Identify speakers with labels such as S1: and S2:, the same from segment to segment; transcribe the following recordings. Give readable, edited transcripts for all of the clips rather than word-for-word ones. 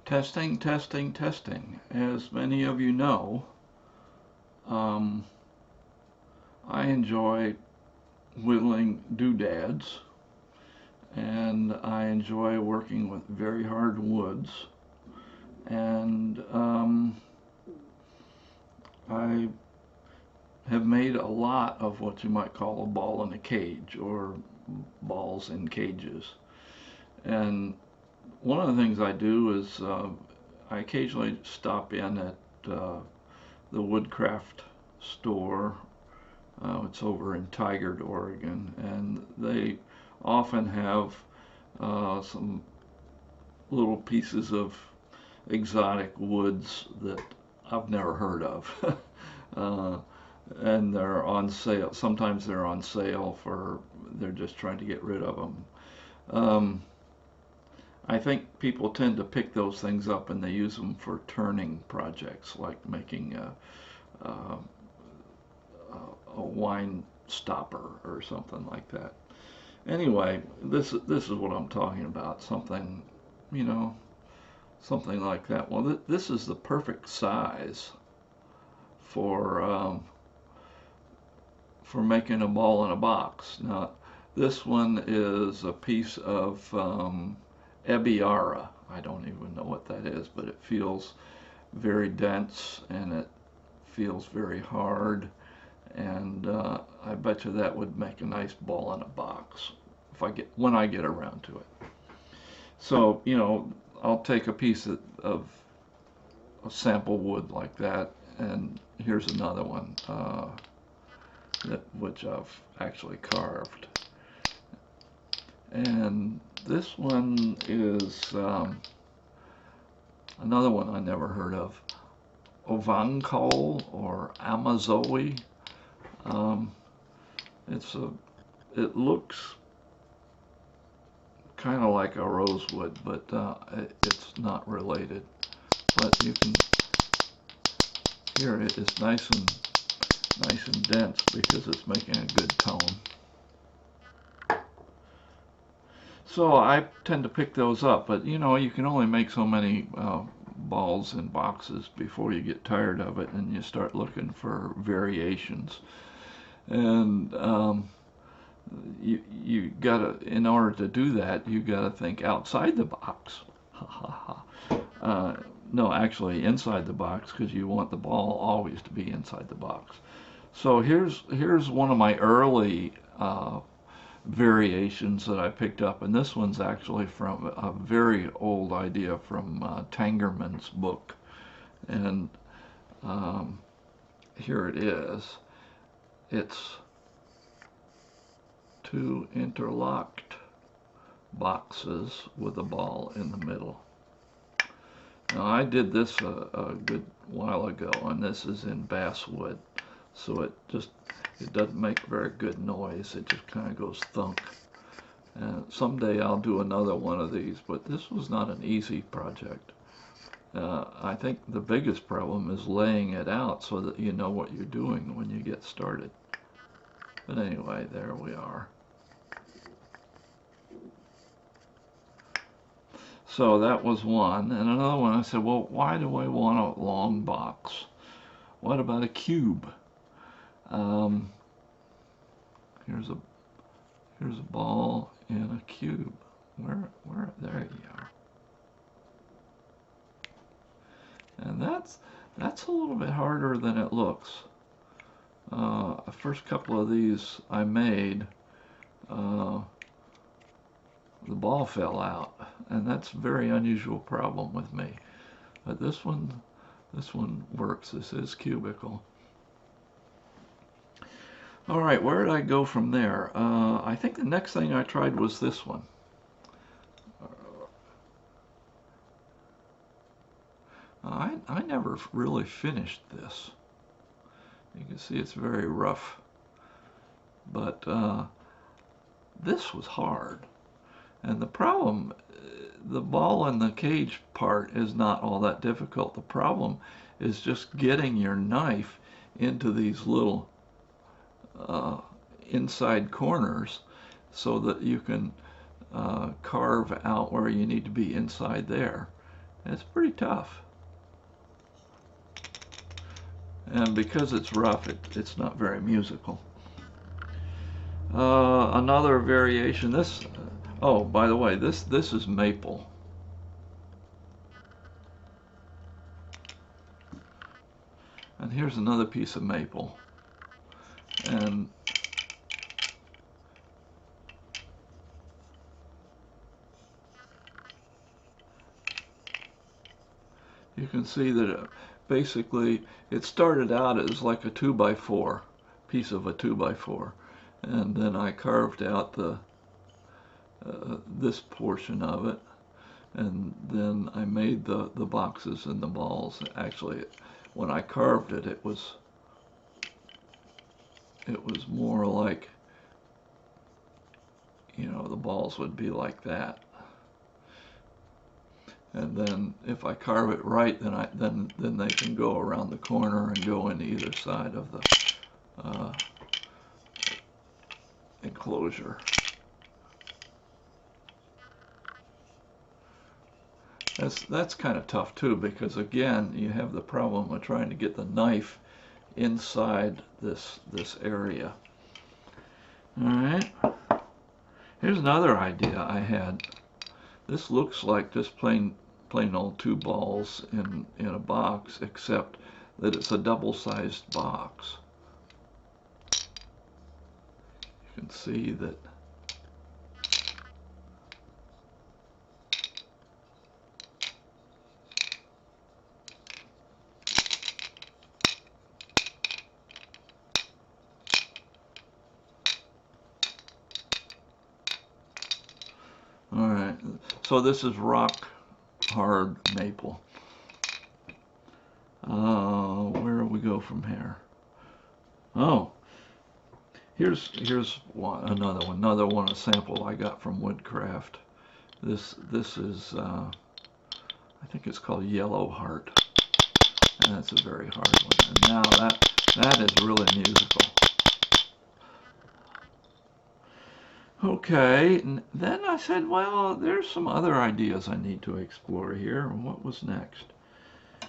S1: Testing, testing, testing. As many of you know, um, I enjoy whittling doodads, and I enjoy working with very hard woods. And I have made a lot of what you might call a ball in a cage or balls in cages. And one of the things I do is I occasionally stop in at the Woodcraft store. It's over in Tigard, Oregon, and they often have some little pieces of exotic woods that I've never heard of. uh, and they're on sale. Sometimes they're on sale for, they're just trying to get rid of them. Um, I think people tend to pick those things up and they use them for turning projects, like making a, a wine stopper or something like that. Anyway, this is what I'm talking about. Something, you know, something like that. Well, this is the perfect size for for making a ball in a box. Now, this one is a piece of Ebiara. I don't even know what that is, but it feels very dense and it feels very hard. And I bet you that would make a nice ball in a box if I get when I get around to it. So I'll take a piece of a sample wood like that, and here's another one which I've actually carved. And this one is another one I never heard of, Ovankol or Amazoe. Um, it looks kind of like a rosewood, but it's not related. But you can hear it is nice and dense because it's making a good tone. So I tend to pick those up, but you can only make so many balls in boxes before you get tired of it and you start looking for variations. And you gotta, in order to do that, you gotta think outside the box. No, actually inside the box, because you want the ball always to be inside the box. So here's one of my early variations that I picked up, and this one's actually from a very old idea from Tangerman's book, and here it is. It's two interlocked boxes with a ball in the middle. Now I did this a good while ago, and this is in basswood, so it doesn't make very good noise. It just kind of goes thunk. And someday I'll do another one of these, but this was not an easy project. I think the biggest problem is laying it out so that you know what you're doing when you get started. But anyway, there we are. So that was one. And another one, I said, well, why do I want a long box? What about a cube? Um, here's a ball in a cube. There you are. And that's a little bit harder than it looks. The first couple of these I made, the ball fell out, and that's a very unusual problem with me. But this one works. This is cubical. All right, where did I go from there? I think the next thing I tried was this one. I never really finished this. You can see it's very rough, but this was hard. And the problem, the ball in the cage part is not all that difficult. The problem is just getting your knife into these little inside corners so that you can carve out where you need to be inside there. It's pretty tough. And because it's rough, it's not very musical. Another variation, oh, by the way, this is maple. And here's another piece of maple. And you can see that basically it started out as like a 2x4, piece of a 2x4. And then I carved out this portion of it. And then I made the boxes and the balls. Actually, when I carved it, it was more like, you know, the balls would be like that. And then if I carve it right, then they can go around the corner and go in either side of the enclosure. That's kind of tough too, because again, you have the problem of trying to get the knife inside this area. All right. Here's another idea I had. This looks like just plain old 2 balls in a box, except that it's a double-sized box. You can see that all right, so this is rock hard maple. Where do we go from here? Oh, here's another one, a sample I got from Woodcraft. This is I think it's called Yellow Heart, and that's a very hard one. And now that is really musical. Okay, and then I said, well, there's some other ideas I need to explore here. What was next?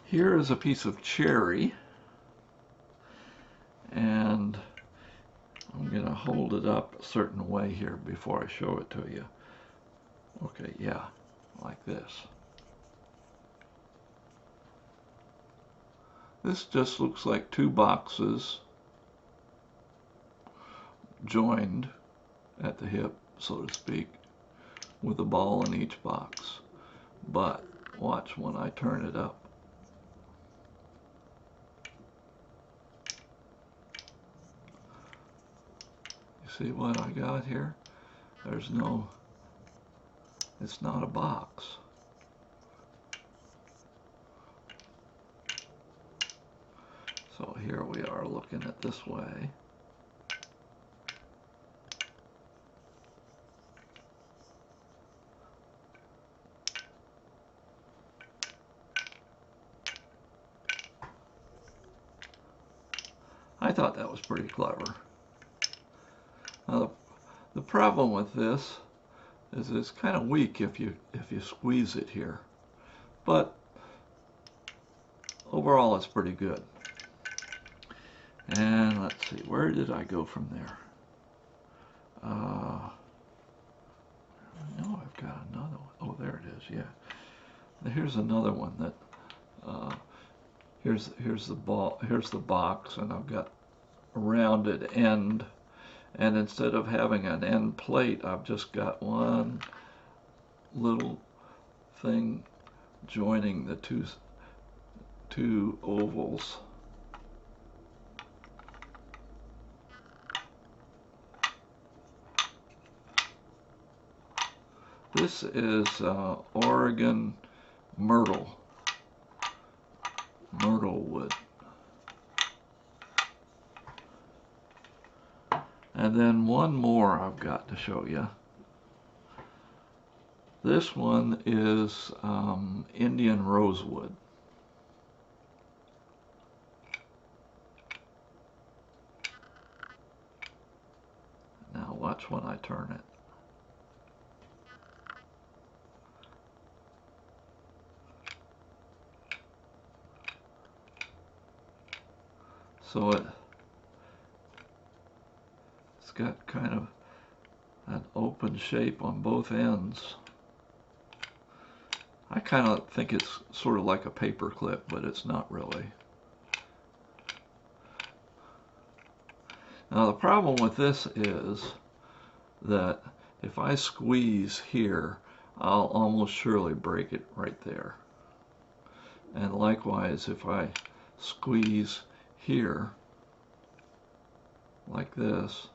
S1: Here is a piece of cherry, and I'm going to hold it up a certain way here before I show it to you. Okay, yeah, like this. This just looks like 2 boxes joined at the hip, so to speak, with a ball in each box. But watch when I turn it up. You see what I got here? There's no, it's not a box. So here we are looking at this way. I thought that was pretty clever. Now the problem with this is it's kind of weak if you squeeze it here, but overall it's pretty good. And let's see, where did I go from there? I know I've got another one. Oh, there it is. Yeah. Here's another one that here's the ball, here's the box, and I've got a rounded end, and instead of having an end plate, I've just got one little thing joining the two ovals. This is Oregon myrtle wood. And then one more I've got to show you. This one is Indian rosewood. Now watch when I turn it. So it's got kind of an open shape on both ends. I kind of think it's sort of like a paper clip, but it's not really. Now the problem with this is that if I squeeze here, I'll almost surely break it right there. And likewise, if I squeeze here like this,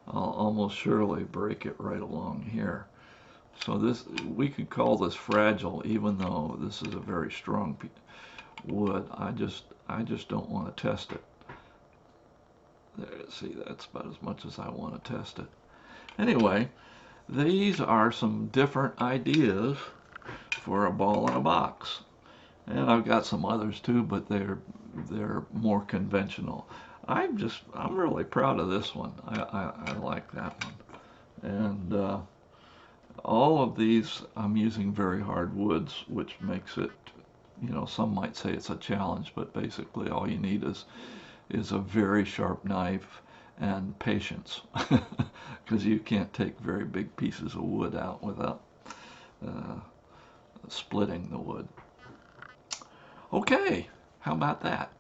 S1: I'll almost surely break it right along here. So this, we could call this fragile, even though this is a very strong wood. I just don't want to test it. There, see, that's about as much as I want to test it. Anyway, these are some different ideas for a ball in a box. And I've got some others too, but they're more conventional. I'm really proud of this one. I like that one. And all of these I'm using very hard woods, which makes it, you know, some might say it's a challenge, but basically all you need is a very sharp knife and patience, because you can't take very big pieces of wood out without splitting the wood. Okay, how about that?